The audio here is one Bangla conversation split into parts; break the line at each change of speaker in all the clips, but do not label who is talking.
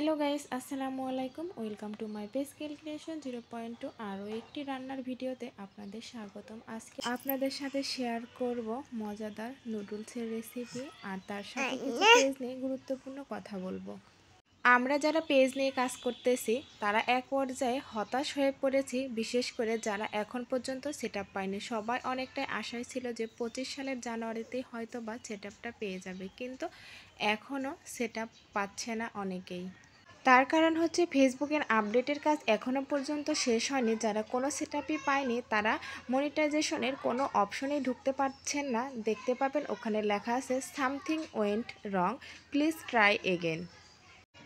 হ্যালো গাইস, আসসালামু আলাইকুম। Welcome to my page skill creation 0.2 আরও একটি রান্নার ভিডিওতে আপনাদের স্বাগতম। আজকে আপনাদের সাথে শেয়ার করব মজাদার নুডলসের রেসিপি আর তার সাথে কিছু পেজ নিয়ে গুরুত্বপূর্ণ কথা বলবো। আমরা যারা পেজ নিয়ে কাজ করতেছি তারা এক পর্যায়ে হতাশ হয়ে পড়েছি, বিশেষ করে যারা এখন পর্যন্ত সেটআপ পায়নি। সবাই অনেকটাই আশায় ছিল যে 25 সালের জানুয়ারিতেই হয়তো বা সেটআপটা পেয়ে যাবে, কিন্তু এখনও সেটআপ পাচ্ছে না অনেকেই। তার কারণ হচ্ছে ফেসবুকের আপডেটের কাজ এখনও পর্যন্ত শেষ হয়নি। যারা কোনো সেটআপই পায়নি তারা মনিটাইজেশনের কোনো অপশনেই ঢুকতে পারছেন না। দেখতে পাবেন ওখানে লেখা আছে something went wrong, please try again.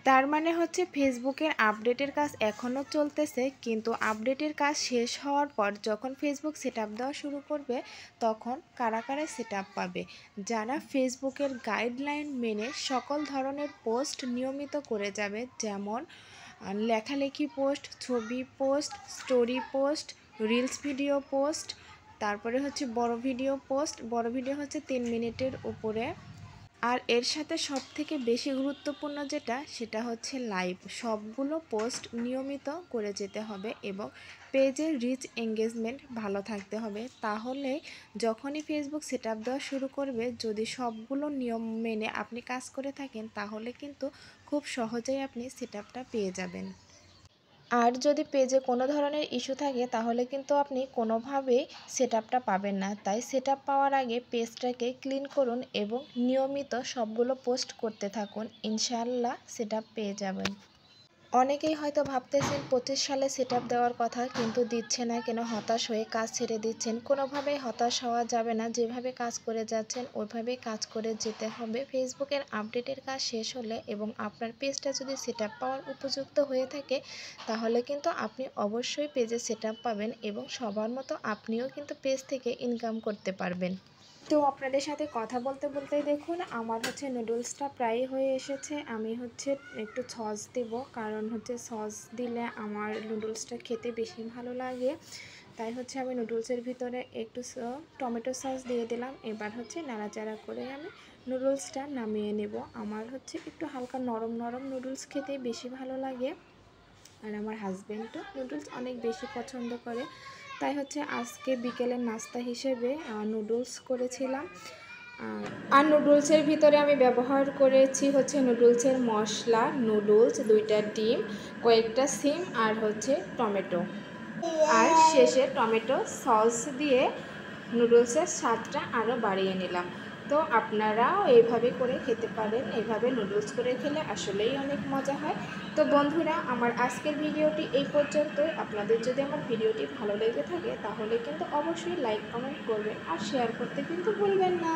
তার মানে হচ্ছে ফেসবুকের আপডেটের কাজ এখনও চলতেছে, কিন্তু আপডেটের কাজ শেষ হওয়ার পর যখন ফেসবুক সেটআপ দেওয়া শুরু করবে তখন কারা কারা সেটআপ পাবে। যারা ফেসবুকের গাইডলাইন মেনে সকল ধরনের পোস্ট নিয়মিত করে যাবে, যেমন লেখালেখি পোস্ট, ছবি post, story post, reels video post, তারপরে হচ্ছে বড় ভিডিও পোস্ট। বড় ভিডিও হচ্ছে 3 মিনিটের উপরে। আর এর সাথে সবথেকে বেশি গুরুত্বপূর্ণ সেটা হচ্ছে লাইভ। সবগুলো পোস্ট নিয়মিত করে যেতে হবে এবং পেজের রিচ এঙ্গেজমেন্ট ভালো থাকতে হবে। তাহলে যখনই ফেসবুক সেটআপ দেওয়া শুরু করবে, যদি সবগুলো নিয়ম মেনে আপনি কাজ করে থাকেন তাহলে কিন্তু খুব সহজেই আপনি সেটআপটা পেয়ে যাবেন। আর যদি পেজে কোনো ধরনের ইস্যু থাকে তাহলে কিন্তু আপনি কোনোভাবেই সেটআপটা পাবেন না। তাই সেটআপ পাওয়ার আগে পেজটাকে ক্লিন করুন এবং নিয়মিত সবগুলো পোস্ট করতে থাকুন। ইনশাআল্লাহ সেটআপ পেয়ে যাবেন। অনেকেই হয়তো ভাবতেছেন 25 সালে সেটআপ দেওয়ার কথা, কিন্তু দিচ্ছে না কেন, হতাশ হয়ে কাজ ছেড়ে দিচ্ছেন। কোনোভাবেই হতাশ হওয়া যাবে না। যেভাবে কাজ করে যাচ্ছেন ওইভাবেই কাজ করে যেতে হবে। ফেসবুকের আপডেটের কাজ শেষ হলে এবং আপনার পেজটা যদি সেটআপ পাওয়ার উপযুক্ত হয়ে থাকে তাহলে কিন্তু আপনি অবশ্যই পেজে সেটআপ পাবেন এবং সবার মতো আপনিও কিন্তু পেজ থেকে ইনকাম করতে পারবেন। তো আপনাদের সাথে কথা বলতে বলতেই দেখুন আমার হচ্ছে নুডলসটা প্রায় হয়ে এসেছে। আমি হচ্ছে একটু সস দেব, কারণ হচ্ছে সস দিলে আমার নুডলসটা খেতে বেশি ভালো লাগে। তাই হচ্ছে আমি নুডলসের ভিতরে একটু টমেটো সস দিয়ে দিলাম। এবার হচ্ছে নাড়াচাড়া করে আমি নুডলসটা নামিয়ে নেব। আমার হচ্ছে একটু হালকা নরম নরম নুডলস খেতে বেশি ভালো লাগে, আর আমার হাজব্যান্ডও নুডলস অনেক বেশি পছন্দ করে। তাই হচ্ছে আজকে বিকেলের নাস্তা হিসেবে নুডলস করেছিলাম। আর নুডলসের ভিতরে আমি ব্যবহার করেছি হচ্ছে নুডলসের মশলা, নুডলস, 2টা ডিম, কয়েকটা সিম আর হচ্ছে টমেটো। আর শেষে টমেটো সস দিয়ে নুডলসের স্বাদটা আরও বাড়িয়ে নিলাম। তো আপনারাও এইভাবে করে খেতে পারেন। এইভাবে নুডলস করে খেলে আসলেই অনেক মজা হয়। তো বন্ধুরা, আমার আজকের ভিডিওটি এই পর্যন্তই। আপনাদের যদি আমার ভিডিওটি ভালো লেগে থাকে তাহলে কিন্তু অবশ্যই লাইক কমেন্ট করবেন আর শেয়ার করতে কিন্তু ভুলবেন না।